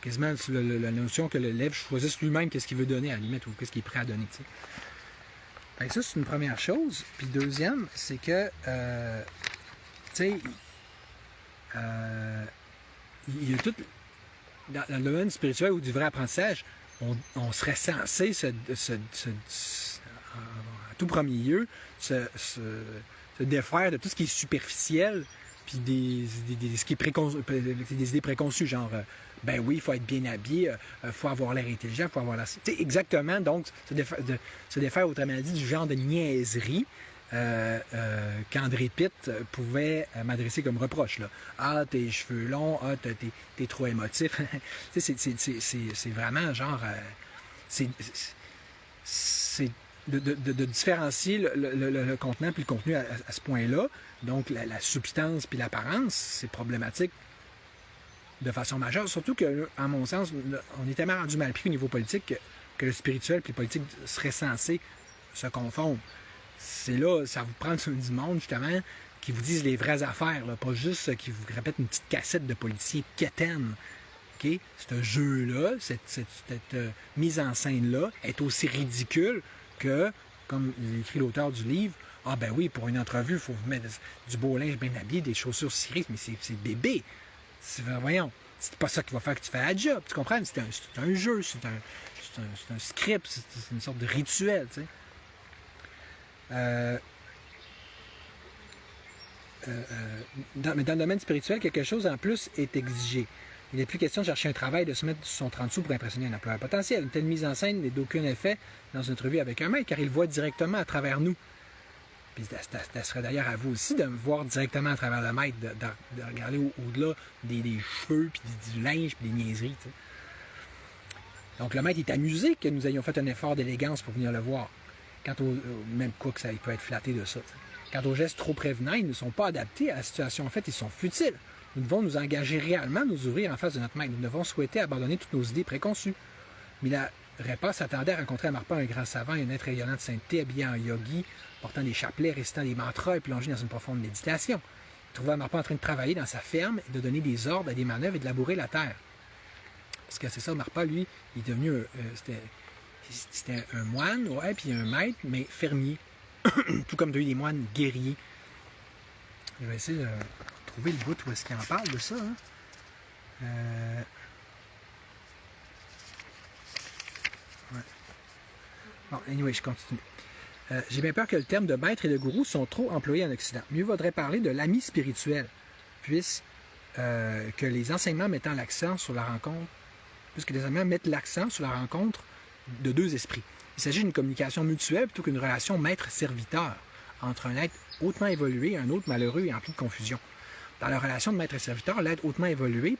[SPEAKER 1] quasiment sur la notion que l'élève choisisse lui-même qu'est-ce qu'il veut donner à la limite, ou qu'est-ce qu'il est prêt à donner. Ça, c'est une première chose. Puis deuxième, c'est que, il y a tout, dans le domaine spirituel ou du vrai apprentissage, on serait censé, à tout premier lieu, se défaire de tout ce qui est superficiel, puis des idées préconçues, genre, oui, il faut être bien habillé, il faut avoir l'air intelligent, il faut avoir la... exactement, donc, se défaire, autrement dit, du genre de niaiserie qu'André Pitt pouvait m'adresser comme reproche. Là. Ah, tes cheveux longs, ah, t'es trop émotif. C'est vraiment genre... c'est de différencier le contenant puis le contenu à ce point-là. Donc, la substance puis l'apparence, c'est problématique de façon majeure. Surtout que, en mon sens, on est tellement rendu mal pris au niveau politique que le spirituel puis le politique seraient censés se confondre. C'est là, ça vous prend du monde, justement, qui vous disent les vraies affaires, là, pas juste qui vous répètent une petite cassette de policiers quétaine. Okay? Ce jeu-là, cette mise en scène-là est aussi ridicule que, comme écrit l'auteur du livre, ah ben oui, pour une entrevue, il faut vous mettre du beau linge bien habillé, des chaussures cirées, mais c'est bébé. Voyons, c'est pas ça qui va faire que tu fais la job, tu comprends? C'est un jeu, c'est un script, c'est une sorte de rituel, tu sais. Mais dans le domaine spirituel, quelque chose en plus est exigé. Il n'est plus question de chercher un travail, de se mettre son 30 sous pour impressionner un employeur potentiel. Une telle mise en scène n'est d'aucun effet dans une entrevue avec un maître, car il voit directement à travers nous. Puis ça serait d'ailleurs à vous aussi de me voir directement à travers le maître, de regarder au-delà des cheveux, puis du linge, puis des niaiseries. T'sais. Donc le maître est amusé que nous ayons fait un effort d'élégance pour venir le voir. Quant même quoi que ça il peut être flatté de ça. T'sais. Quant aux gestes trop prévenants, ils ne sont pas adaptés à la situation. En fait, ils sont futiles. Nous devons nous engager réellement, nous ouvrir en face de notre maître. Nous devons souhaiter abandonner toutes nos idées préconçues. Milarepa s'attendait à rencontrer à Marpa un grand savant et un être rayonnant de sainteté, habillé en yogi, portant des chapelets, récitant des mantras et plongé dans une profonde méditation. Il trouva Marpa en train de travailler dans sa ferme et de donner des ordres à des manœuvres et de labourer la terre. Parce que c'est ça, Marpa, lui, il est devenu... c'était un moine, ouais, puis un maître, mais fermier. Tout comme des moines guerriers. Je vais essayer de trouver le bout où est-ce qu'il en parle de ça. Hein. Ouais. Bon, anyway, je continue. J'ai bien peur que le terme de maître et de gourou sont trop employés en Occident. Mieux vaudrait parler de l'ami spirituel, puisque les enseignements mettant l'accent sur la rencontre, puisque les enseignements mettent l'accent sur la rencontre de deux esprits. Il s'agit d'une communication mutuelle plutôt qu'une relation maître-serviteur entre un être hautement évolué et un autre malheureux et empli de confusion. Dans la relation de maître et serviteur, l'être hautement évolué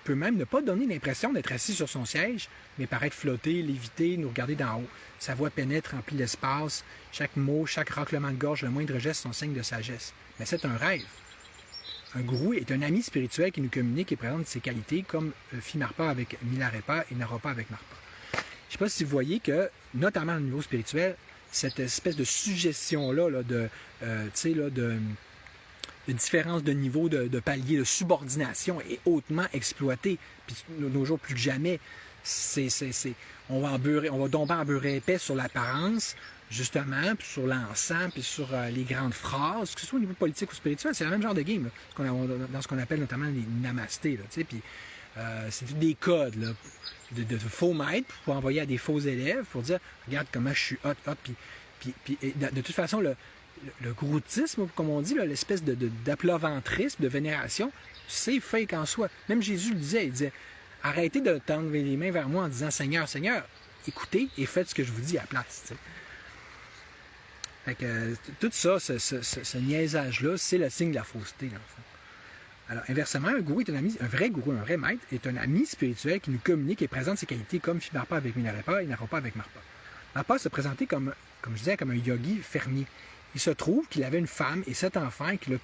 [SPEAKER 1] peut même ne pas donner l'impression d'être assis sur son siège, mais paraître flotter, léviter, nous regarder d'en haut. Sa voix pénètre, remplit l'espace. Chaque mot, chaque raclement de gorge, le moindre geste sont signes de sagesse. Mais c'est un rêve. Un gourou est un ami spirituel qui nous communique et présente ses qualités, comme fit Marpa avec Milarepa et Naropa avec Marpa. Je ne sais pas si vous voyez que, notamment au niveau spirituel, cette espèce de suggestion-là de différence de niveau, de palier, de subordination est hautement exploitée. Puis nos jours, plus que jamais, on va tomber en beurre épais sur l'apparence, justement, puis sur l'encens, puis sur les grandes phrases, que ce soit au niveau politique ou spirituel. C'est le même genre de game, là, dans ce qu'on appelle notamment les namastés. Là, puis, c'est des codes là, de faux maîtres pour envoyer à des faux élèves pour dire « Regarde comment je suis hot. » Puis de toute façon, le gouroutisme, comme on dit, l'espèce d'aplaventrisme, de vénération, c'est fake en soi. Même Jésus le disait, il disait « Arrêtez de tendre les mains vers moi en disant « Seigneur, Seigneur, écoutez et faites ce que je vous dis à la place. » t'sais. Fait que tout ça, ce niaisage-là, c'est le signe de la fausseté. Dans le fond. Alors, inversement, un gourou est un ami, un vrai gourou, un vrai maître, est un ami spirituel qui nous communique et présente ses qualités comme fit Marpa avec Milarepa et Naropa avec Marpa. Marpa se présentait comme je disais, comme un yogi fermier. Il se trouve qu'il avait une femme et 7 enfants et qu'il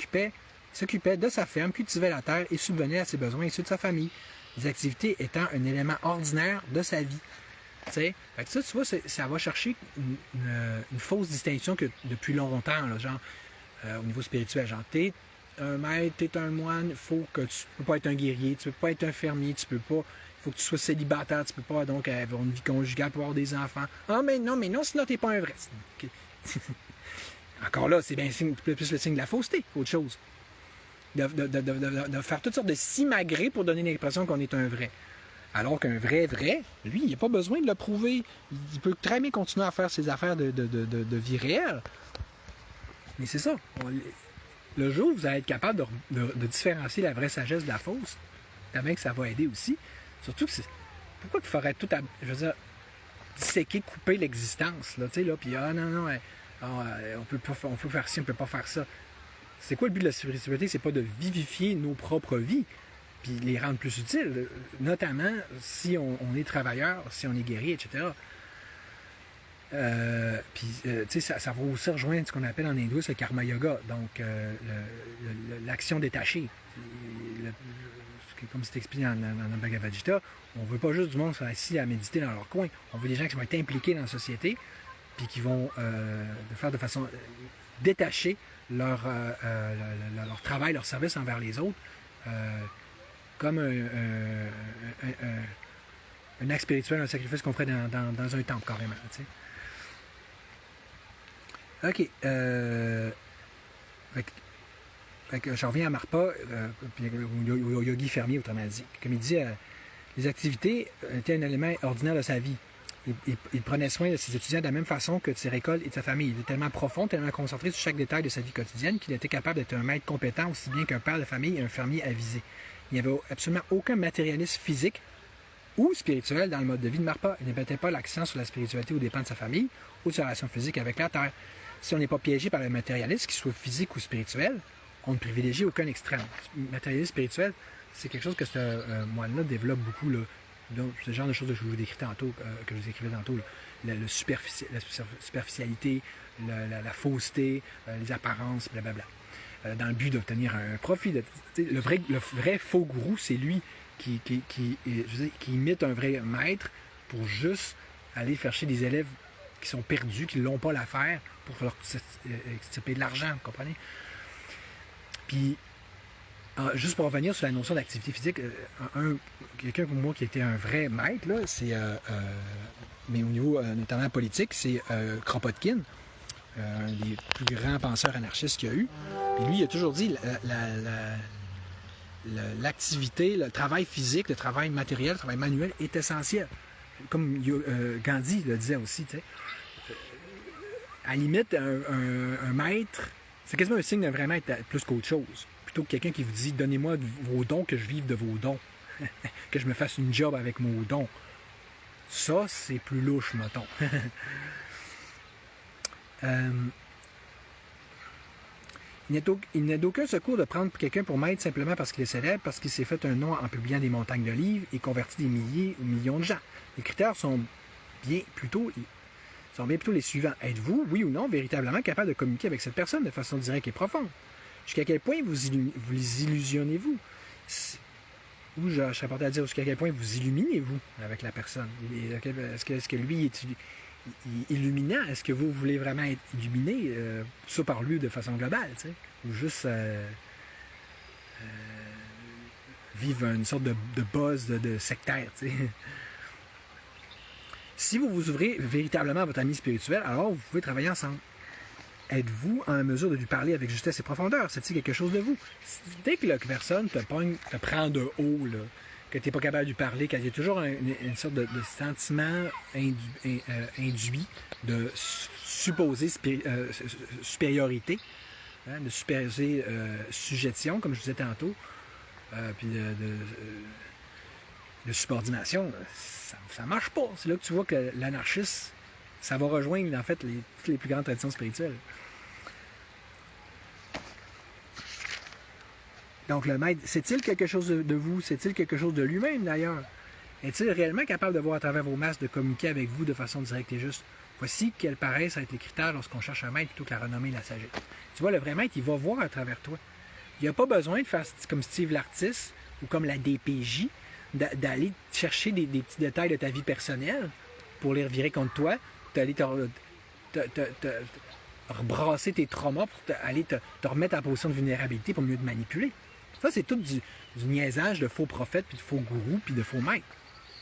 [SPEAKER 1] s'occupait de sa ferme, cultivait la terre et subvenait à ses besoins et ceux de sa famille. Les activités étant un élément ordinaire de sa vie. Fait que ça, tu vois, ça va chercher une fausse distinction que depuis longtemps, là, genre, au niveau spirituel. Genre, t'es un maître, t'es un moine, faut que tu peux pas être un guerrier, tu peux pas être un fermier, tu peux pas. Il faut que tu sois célibataire, tu peux pas donc avoir une vie conjugale pour avoir des enfants. Ah, mais non, sinon t'es pas un vrai. Okay. Encore là, c'est bien plus le signe de la fausseté, autre chose. De faire toutes sortes de simagrées pour donner l'impression qu'on est un vrai. Alors qu'un vrai, lui, il n'a pas besoin de le prouver. Il peut très bien continuer à faire ses affaires de vie réelle. Mais c'est ça. Le jour où vous allez être capable de différencier la vraie sagesse de la fausse, t'as bien que ça va aider aussi. Surtout que pourquoi il faudrait tout, je veux dire, disséquer, couper l'existence, là, tu sais, là, puis on peut faire ci, on peut pas faire ça. C'est quoi le but de la spiritualité? C'est pas de vivifier nos propres vies, puis les rendre plus utiles, notamment si on est travailleur, si on est guerrier, etc. Puis, tu sais, ça va aussi rejoindre ce qu'on appelle en hindouisme le karma yoga, donc l'action détachée. Comme c'est expliqué dans le Bhagavad Gita, on veut pas juste du monde qui sont assis à méditer dans leur coin. On veut des gens qui vont être impliqués dans la société, puis qui vont faire de façon détachée leur travail, leur service envers les autres, comme un acte spirituel, un sacrifice qu'on ferait dans un temple, carrément. Tu sais. OK. Fait que je reviens à Marpa, au yogi fermier, autrement dit. Comme il dit, les activités étaient un élément ordinaire de sa vie. Il prenait soin de ses étudiants de la même façon que de ses récoltes et de sa famille. Il était tellement profond, tellement concentré sur chaque détail de sa vie quotidienne qu'il était capable d'être un maître compétent aussi bien qu'un père de famille et un fermier avisé. Il n'y avait absolument aucun matérialisme physique ou spirituel dans le mode de vie de Marpa. Il ne mettait pas l'accent sur la spiritualité aux dépens de sa famille ou de sa relation physique avec la terre. Si on n'est pas piégé par le matérialisme, qu'il soit physique ou spirituel, on ne privilégie aucun extrême. Le matérialisme spirituel, c'est quelque chose que ce moine-là développe beaucoup. Là. Donc, c'est le genre de choses que je vous décrivais tantôt, que je vous écrivais tantôt. La superficialité, la fausseté, les apparences, blablabla. Dans le but d'obtenir un profit. Le vrai faux gourou, c'est lui qui imite un vrai maître pour juste aller chercher des élèves qui sont perdus, qui ne l'ont pas l'affaire, pour leur payer de l'argent, vous comprenez? Puis, juste pour revenir sur la notion d'activité physique, quelqu'un comme moi qui était un vrai maître, là, c'est, mais au niveau notamment politique, c'est Kropotkin, un des plus grands penseurs anarchistes qu'il y a eu. Puis lui, il a toujours dit l'activité, le travail physique, le travail matériel, le travail manuel est essentiel. Comme Gandhi le disait aussi, tu sais. À la limite, un maître, c'est quasiment un signe d'un vrai maître plus qu'autre chose. Plutôt que quelqu'un qui vous dit « Donnez-moi vos dons, que je vive de vos dons. Que je me fasse une job avec mon don. » Ça, c'est plus louche, mettons. Il n'est d'aucun secours de prendre quelqu'un pour maître simplement parce qu'il est célèbre, parce qu'il s'est fait un nom en publiant des montagnes de livres et converti des milliers ou millions de gens. Les critères sont bien plutôt les suivants. Êtes-vous, oui ou non, véritablement capable de communiquer avec cette personne de façon directe et profonde? Jusqu'à quel point vous illusionnez-vous? Ou je serais porté à dire jusqu'à quel point vous illuminez-vous avec la personne? Est-ce que lui est illuminant? Est-ce que vous voulez vraiment être illuminé, ça par lui de façon globale, tu sais? Ou juste vivre une sorte de buzz de sectaire, tu sais? Si vous vous ouvrez véritablement à votre ami spirituel, alors vous pouvez travailler ensemble. Êtes-vous en mesure de lui parler avec justesse et profondeur? C'est-il quelque chose de vous? Dès que la personne te prend de haut, là, que tu n'es pas capable de lui parler, qu'il y a toujours une sorte de sentiment induit de supposée supériorité, hein, de supposée suggestion, comme je disais tantôt, puis de subordination, ça marche pas. C'est là que tu vois que l'anarchisme, ça va rejoindre en fait toutes les plus grandes traditions spirituelles. Donc le maître, c'est-il quelque chose de vous? C'est-il quelque chose de lui-même d'ailleurs? Est-il réellement capable de voir à travers vos masques, de communiquer avec vous de façon directe et juste? Voici quels paraissent être les critères lorsqu'on cherche un maître plutôt que la renommée et la sagesse. Tu vois, le vrai maître, il va voir à travers toi. Il n'a pas besoin de faire comme Steve l'artiste ou comme la DPJ, d'aller chercher des petits détails de ta vie personnelle pour les revirer contre toi, d'aller te rebrasser tes traumas pour aller te remettre en position de vulnérabilité pour mieux te manipuler. Ça, c'est tout du niaisage de faux prophètes, puis de faux gourous, puis de faux maîtres.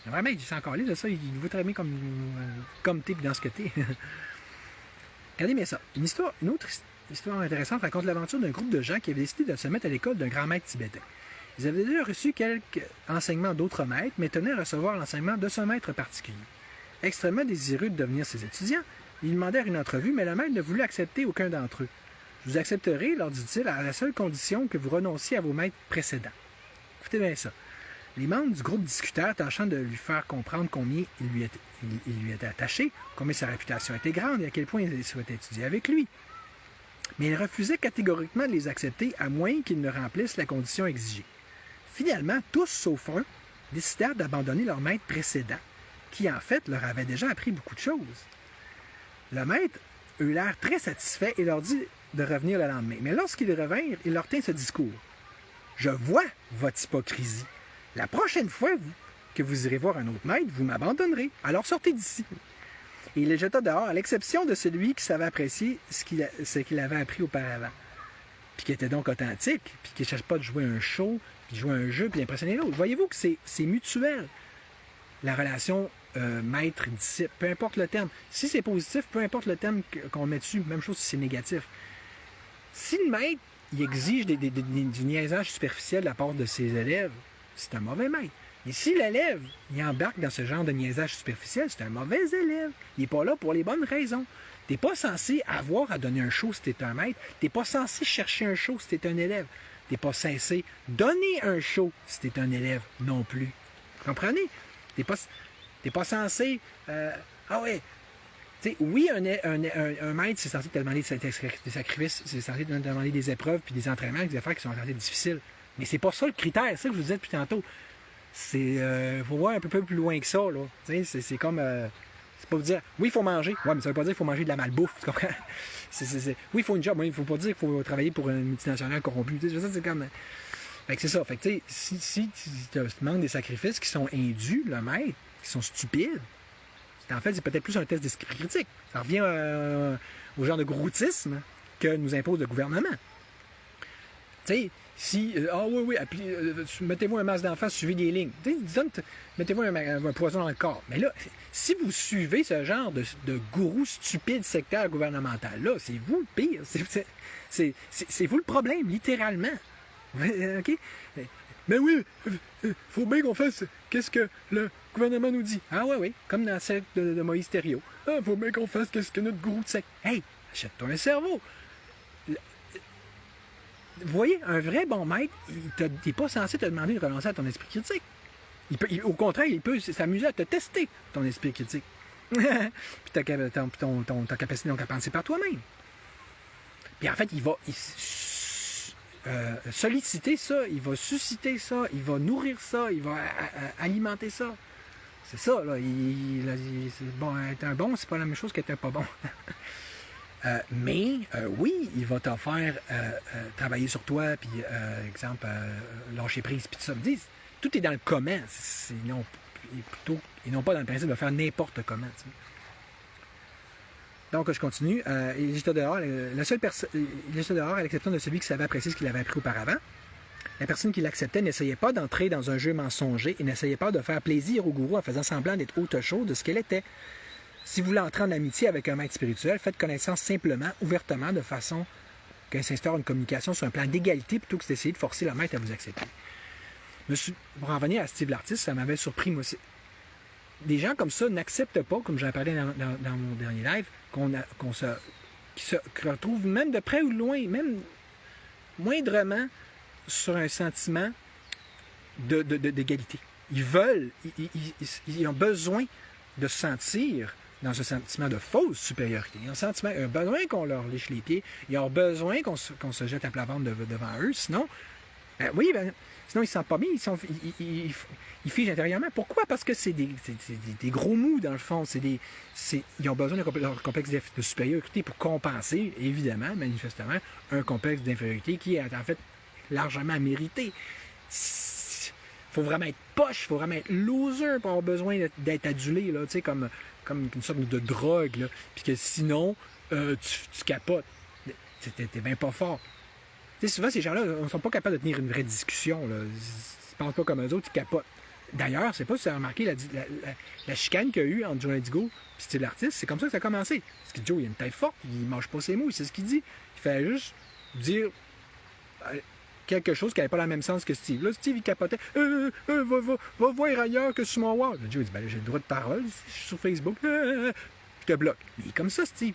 [SPEAKER 1] Vraiment, il s'est encore là de ça, il veut très bien comme t'es, puis dans ce que t'es. Regardez bien ça. Une autre histoire intéressante raconte l'aventure d'un groupe de gens qui avaient décidé de se mettre à l'école d'un grand maître tibétain. Ils avaient déjà reçu quelques enseignements d'autres maîtres, mais tenaient à recevoir l'enseignement de ce maître particulier. Extrêmement désireux de devenir ses étudiants, ils demandèrent une entrevue, mais le maître ne voulut accepter aucun d'entre eux. Je vous accepterai, leur dit-il, à la seule condition que vous renonciez à vos maîtres précédents. Écoutez bien ça. Les membres du groupe discutèrent, tâchant de lui faire comprendre combien il lui était attaché, combien sa réputation était grande et à quel point il souhaitait étudier avec lui. Mais il refusait catégoriquement de les accepter, à moins qu'ils ne remplissent la condition exigée. Finalement, tous sauf un décidèrent d'abandonner leur maître précédent, qui en fait leur avait déjà appris beaucoup de choses. Le maître eut l'air très satisfait et leur dit de revenir le lendemain. Mais lorsqu'ils revinrent, il leur tint ce discours. « Je vois votre hypocrisie. La prochaine fois que vous irez voir un autre maître, vous m'abandonnerez. Alors sortez d'ici. » Et il les jeta dehors, à l'exception de celui qui savait apprécier ce qu'il avait appris auparavant, puis qui était donc authentique, puis qui ne cherche pas de jouer un show, puis de jouer un jeu, puis d'impressionner l'autre. Voyez-vous que c'est mutuel, la relation maître-disciple, peu importe le terme. Si c'est positif, peu importe le terme qu'on met dessus, même chose si c'est négatif. Si le maître il exige du niaisage superficiel de la part de ses élèves, c'est un mauvais maître. Et si l'élève il embarque dans ce genre de niaisage superficiel, c'est un mauvais élève. Il n'est pas là pour les bonnes raisons. Tu n'es pas censé avoir à donner un show si tu es un maître. Tu n'es pas censé chercher un show si tu es un élève. Tu n'es pas censé donner un show si tu es un élève non plus. Vous comprenez? Tu n'es pas censé... ah ouais, t'sais, oui, un maître, c'est censé te demander des sacrifices, c'est censé te demander des épreuves puis des entraînements, des affaires qui sont censées difficiles. Mais c'est pas ça le critère, c'est ça que je vous disais depuis tantôt. C'est faut voir un peu plus loin que ça, là. C'est comme... c'est pas vous dire, oui, il faut manger. Ouais, mais ça veut pas dire qu'il faut manger de la malbouffe, tu comprends? Oui, il faut une job, mais il faut pas dire qu'il faut travailler pour une multinationale corrompue. C'est comme... Fait que c'est ça. Fait que, tu sais, si tu te demandes des sacrifices qui sont indus, le maître, qui sont stupides, en fait, c'est peut-être plus un test d'esprit critique. Ça revient au genre de groutisme que nous impose le gouvernement. Tu sais, si... oui, mettez-vous un masque d'enfant, suivez des lignes. Disons, mettez-vous un poison dans le corps. Mais là, si vous suivez ce genre de gourou stupide sectaire gouvernemental-là, c'est vous le pire. C'est vous le problème, littéralement. OK? Mais oui, faut bien qu'on fasse qu'est-ce que le gouvernement nous dit. Ah oui, comme dans la secte de Moïse Thériault. Ah, faut bien qu'on fasse qu'est-ce que notre gourou de secte. Hey, achète-toi un cerveau. Vous voyez, un vrai bon maître, il n'est pas censé te demander de renoncer à ton esprit critique. Au contraire, il peut s'amuser à te tester, ton esprit critique. Puis ta capacité donc à penser par toi-même. Puis en fait, solliciter ça, il va susciter ça, il va nourrir ça, il va alimenter ça. C'est ça, là. Bon, être un bon, c'est pas la même chose qu'être un pas bon. Mais oui, il va te faire travailler sur toi, puis, exemple, lâcher prise, puis tout ça. Tout est dans le comment, et non pas dans le principe de faire n'importe comment. T'sais. Donc, je continue. Il jeta dehors, à l'exception de celui qui savait apprécier ce qu'il avait appris auparavant. La personne qui l'acceptait n'essayait pas d'entrer dans un jeu mensonger et n'essayait pas de faire plaisir au gourou en faisant semblant d'être autre chose de ce qu'elle était. Si vous voulez entrer en amitié avec un maître spirituel, faites connaissance simplement, ouvertement, de façon qu'elle s'instaure une communication sur un plan d'égalité plutôt que d'essayer de forcer le maître à vous accepter. Pour en revenir à Steve l'artiste, ça m'avait surpris moi aussi. Des gens comme ça n'acceptent pas, comme j'en parlais dans mon dernier live, qui se retrouvent même de près ou de loin, même moindrement, sur un sentiment d'égalité. Ils ont besoin de se sentir dans ce sentiment de fausse supériorité. Ils ont besoin qu'on leur liche les pieds. Ils ont besoin qu'on se jette à plat ventre devant eux. Sinon, sinon ils ne se sentent pas bien. Ils figent intérieurement. Pourquoi? Parce que c'est des gros mous, dans le fond. Ils ont besoin d'un complexe de supériorité pour compenser, évidemment, manifestement, un complexe d'infériorité qui est en fait largement mérité. Faut vraiment être poche, il faut vraiment être loser pour avoir besoin d'être adulé, là, comme une sorte de drogue, là. Puis que sinon, tu capotes. T'es bien pas fort. T'sais, souvent, ces gens-là ne sont pas capables de tenir une vraie discussion. Là. Ils ne pensent pas comme eux autres, ils capotent. D'ailleurs, je sais pas si tu as remarqué la chicane qu'il y a eu entre Joe Indigo et Steve l'artiste, c'est comme ça que ça a commencé. Parce que Joe, il a une tête forte, il ne mange pas ses mots, c'est ce qu'il dit. Il fait juste dire quelque chose qui n'avait pas le même sens que Steve. Là, Steve, il capotait. Va voir ailleurs que sur mon wall. Joe, il dit, j'ai le droit de parole, je suis sur Facebook. Je te bloque. Mais il est comme ça, Steve.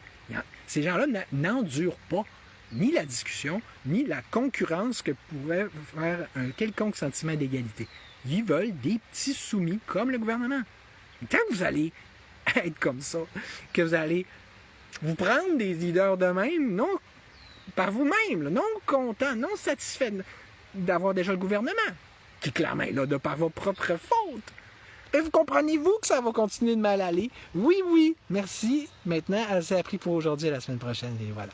[SPEAKER 1] Ces gens-là n'endurent pas ni la discussion, ni la concurrence que pourrait faire un quelconque sentiment d'égalité. Ils veulent des petits soumis comme le gouvernement. Et quand vous allez être comme ça, que vous allez vous prendre des leaders de même, non par vous-même, non content, non satisfait d'avoir déjà le gouvernement, qui clairement est là de par vos propres fautes. Et vous comprenez-vous que ça va continuer de mal aller? Oui, merci. Maintenant, c'est appris pour aujourd'hui, à la semaine prochaine. Et voilà.